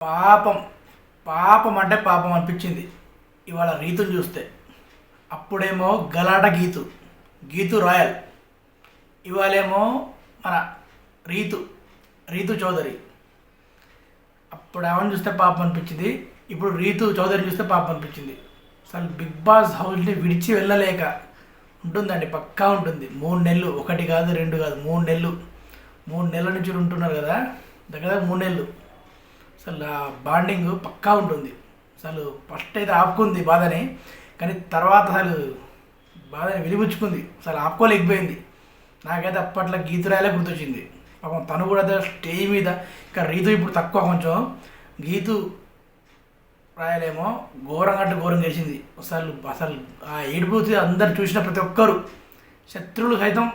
పాపం పాపం అంటే పాపం అనిపించింది ఇవాళ రీతుని చూస్తే. అప్పుడేమో గలాట గీతు గీతు రాయల్, ఇవాళేమో మన రీతు రీతు చౌదరి. అప్పుడు ఆమెను చూస్తే పాపం అనిపించింది, ఇప్పుడు రీతు చౌదరిని చూస్తే పాపం అనిపించింది. అసలు బిగ్ బాస్ హౌస్ని విడిచి వెళ్ళలేక ఉంటుందండి, పక్కా ఉంటుంది. 3 నెలలు, ఒకటి కాదు రెండు కాదు, 3 నెలలు, 3 నెలల నుంచి ఉంటున్నారు కదా, దగ్గర 3 నెలలు. అసలు ఆ బాండింగ్ పక్కా ఉంటుంది. అసలు ఫస్ట్ అయితే ఆపుకుంది బాధని, కానీ తర్వాత అసలు బాధని వెలిబుచ్చుకుంది, అసలు ఆపుకోలేకపోయింది. నాకైతే అప్పట్లో గీతురాయలే గుర్తొచ్చింది. పాపం తను కూడా స్టేజ్ మీద, ఇంకా రీతు ఇప్పుడు తక్కువ కొంచెం, గీతు రాయలేమో ఘోరంగా అంటే ఘోరం చేసింది. అసలు అసలు ఆ ఏడుపు అందరు చూసిన ప్రతి ఒక్కరు, శత్రువులు సైతం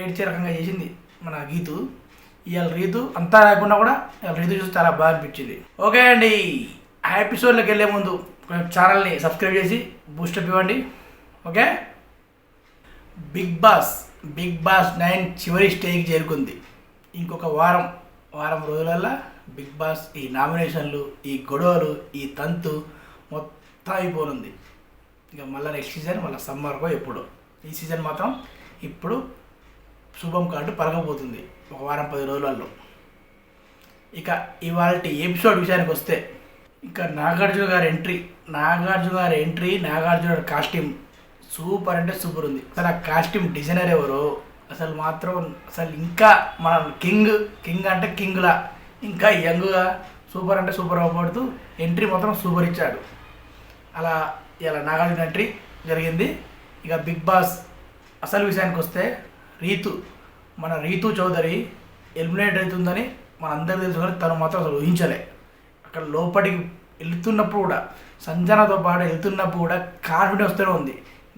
ఏడ్చే రకంగా చేసింది మన గీతు. ఇవాళ రీతు అంతా లేకున్నా కూడా ఇవాళ రీతు చూసి చాలా బాగా అనిపించింది. ఓకే అండి, ఆ ఎపిసోడ్లోకి వెళ్ళే ముందు కొంచెం ఛానల్ని సబ్స్క్రైబ్ చేసి బూస్టప్ ఇవ్వండి. ఓకే, బిగ్ బాస్ 9 చివరి స్టేజ్కి చేరుకుంది. ఇంకొక వారం రోజులల్లో బిగ్ బాస్ ఈ నామినేషన్లు, ఈ గొడవలు, ఈ తంతు మొత్తం అయిపోనుంది. ఇక మళ్ళీ నెక్స్ట్ సీజన్ మళ్ళీ సమ్మర్కో ఎప్పుడో. ఈ సీజన్ మాత్రం ఇప్పుడు శుభం కార్డు పలకపోతుంది ఒక వారం 10 రోజులలో. ఇక ఇవాళ ఎపిసోడ్ విషయానికి వస్తే, ఇంకా నాగార్జున గారి ఎంట్రీ, నాగార్జున కాస్ట్యూమ్ సూపర్ అంటే సూపర్ ఉంది. అసలు ఆ కాస్ట్యూమ్ డిజైనర్ ఎవరో అసలు మాత్రం, అసలు ఇంకా మన కింగ్ అంటే కింగ్లా, ఇంకా యంగ్గా సూపర్ అంటే సూపర్ అవ్వబడుతూ ఎంట్రీ మాత్రం సూపర్ ఇచ్చాడు. అలా ఇలా నాగార్జున ఎంట్రీ జరిగింది. ఇక బిగ్ బాస్ అసలు విషయానికి వస్తే, మన రీతు చౌదరి ఎలిమినేట్ అవుతుందని మనందరికీ తెలుసు, కానీ తను మాత్రం అసలు ఊహించలే. అక్కడ లోపలికి వెళ్తున్నప్పుడు కూడా, సంజనతో పాటు వెళ్తున్నప్పుడు కూడా కాన్ఫిడెన్స్ వస్తూనే ఉంది.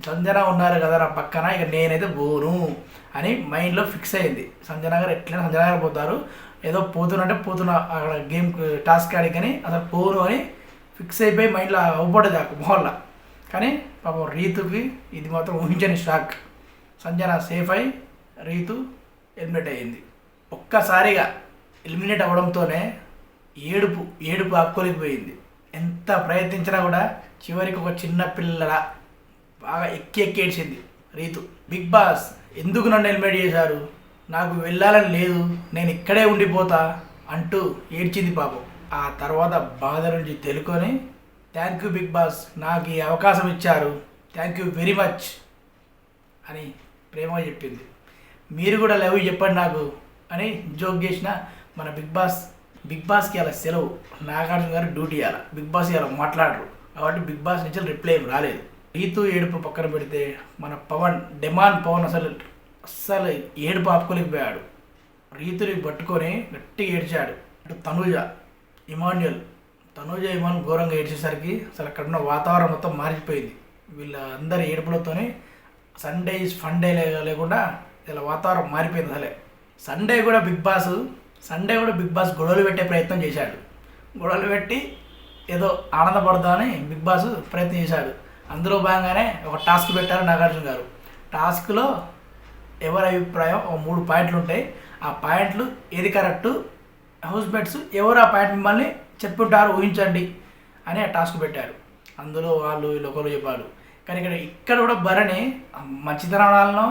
సంజన ఉన్నారు కదా నా పక్కన, ఇక నేనైతే పోను అని మైండ్లో ఫిక్స్ అయింది. సంజన గారు ఎట్లయినా సంజన గారు పోతారు, ఏదో పోతున్నా అక్కడ గేమ్ టాస్క్ ఆడికని అసలు పోను అని ఫిక్స్ అయిపోయి మైండ్లో అవ్వబడేది ఆ మొహల్లా. కానీ పాపం రీతుకి ఇది మాత్రం ఊహించని షాక్. సంజన సేఫ్ అయి రీతు ఎలిమినేట్ అయ్యింది. ఒక్కసారిగా ఎలిమినేట్ అవ్వడంతోనే ఏడుపు ఆపుకోలేకపోయింది. ఎంత ప్రయత్నించినా కూడా చివరికి ఒక చిన్న పిల్లల బాగా ఎక్కి ఏడ్చింది రీతు. బిగ్ బాస్ ఎందుకు నన్ను ఎలిమినేట్ చేశారు, నాకు వెళ్ళాలని లేదు, నేను ఇక్కడే ఉండిపోతా అంటూ ఏడ్చింది పాపం. ఆ తర్వాత బాధ నుంచి తెలుకొని, థ్యాంక్ యూ బిగ్ బాస్, నాకు ఈ అవకాశం ఇచ్చారు, థ్యాంక్ యూ వెరీ మచ్ అని ప్రేమగా చెప్పింది. మీరు కూడా లవ్ చెప్పండి నాకు అని జోక్ చేసిన మన బిగ్ బాస్కి అలా సెలవు. నాగార్జున గారు డ్యూటీ ఇవ్వాలి, బిగ్ బాస్ ఇలా మాట్లాడరు కాబట్టి బిగ్ బాస్ నుంచి రిప్లై ఏం రాలేదు. రీతు ఏడుపు పక్కన పెడితే, మన డెమాన్ పవన్ అసలు ఏడుపు ఆపుకోలేకపోయాడు. రీతుని పట్టుకొని గట్టిగా ఏడ్చాడు. అటు ఇమాన్యుల్ ఘోరంగా ఏడ్చేసరికి అసలు అక్కడ ఉన్న వాతావరణం మొత్తం మారిపోయింది. వీళ్ళందరి ఏడుపులతోనే సండే ఈజ్ ఫన్ డే లేకుండా ఇలా వాతావరణం మారిపోయింది. అసలే సండే కూడా బిగ్ బాస్ గొడవలు పెట్టే ప్రయత్నం చేశాడు. గొడవలు పెట్టి ఏదో ఆనందపడదామని బిగ్ బాస్ ప్రయత్నం చేశాడు. అందులో భాగంగానే ఒక టాస్క్ పెట్టారు నాగార్జున గారు. టాస్క్లో ఎవరి అభిప్రాయం, 3 పాయింట్లు ఉంటాయి. ఆ పాయింట్లు ఏది కరెక్టు, హౌస్ మేట్స్ ఎవరు ఆ పాయింట్ మిమ్మల్ని చెప్పుంటారు ఊహించండి అని ఆ టాస్క్ పెట్టారు. అందులో వాళ్ళు ఒకరు చెప్పారు. కానీ ఇక్కడ కూడా భరణి మంచితనం అనాలనో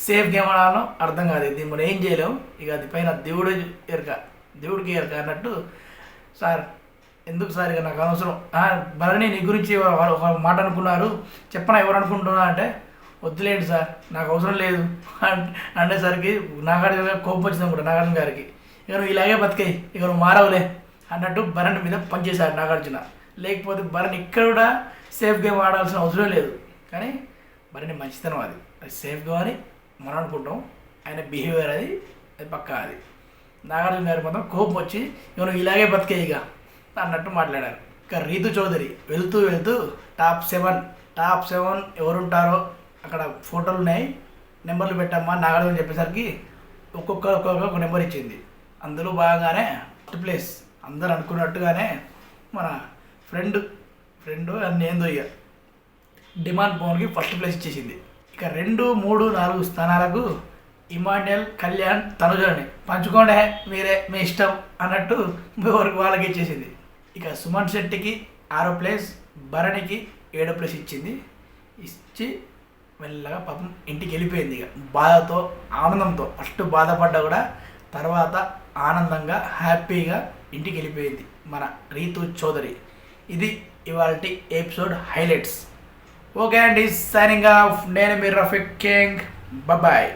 సేఫ్ గేమ్ అనాలనో అర్థం కాదు. దీన్ని మనం ఏం చేయలేం, ఇక అది పైన దేవుడికి ఎరక అన్నట్టు. సార్ ఎందుకు సార్, ఇక నాకు అనవసరం, భరణి నీ గురించి ఒక మాట అనుకున్నారు చెప్పనా, ఎవరు అనుకుంటున్నా అంటే, వద్దులేండి సార్ నాకు అవసరం లేదు అనేసరికి నాగార్జున కోపం వచ్చింది కూడా నాగార్జున గారికి. ఇక నువ్వు ఇలాగే బతికాయి, ఇక నువ్వు మారవులే అన్నట్టు భరణి మీద పనిచేశాడు నాగార్జున. లేకపోతే భరణి ఇక్కడ కూడా సేఫ్ గేమ్ ఆడాల్సిన అవసరం లేదు. కానీ భరణి మంచితనం అది సేఫ్గా అని మనం అనుకుంటాం, ఆయన బిహేవియర్ అది పక్కా. అది నాగార్జున గారి మొత్తం కోపం వచ్చి, ఇక నువ్వు ఇలాగే బతికాయి ఇక అన్నట్టు మాట్లాడారు. ఇక రీతు చౌదరి వెళ్తూ టాప్ 7 ఎవరుంటారో అక్కడ ఫోటోలు ఉన్నాయి, నెంబర్లు పెట్టమ్మా నాగార్జున చెప్పేసరికి ఒక్కొక్క నెంబర్ ఇచ్చింది. అందులో బాగానే ఫస్ట్ ప్లేస్ అందరు అనుకున్నట్టుగానే మన ఫ్రెండ్ అని ఏందో ఇక డిమాండ్ పవన్కి ఫస్ట్ ప్లేస్ ఇచ్చేసింది. ఇక 2, 3, 4 స్థానాలకు ఇమాన్యుయల్, కళ్యాణ్, తనుజని పంచుకోండి, మీరే మీ ఇష్టం అన్నట్టు వాళ్ళకి ఇచ్చేసింది. ఇక సుమన్ శెట్టికి 6వ ప్లేస్, భరణికి 7వ ప్లేస్ ఇచ్చి మెల్లగా పాపం ఇంటికి వెళ్ళిపోయింది. ఇక బాధతో ఆనందంతో ఫస్ట్ బాధపడ్డా కూడా తర్వాత ఆనందంగా హ్యాపీగా ఇంటికి వెళ్ళిపోయింది మన రీతు చౌదరి. ఇది ఇవాల్టి ఎపిసోడ్ హైలైట్స్. ఓకే అండి, సైనింగ్ ఆఫ్. నేను మీ రఫీక్ కింగ్. బాయ్.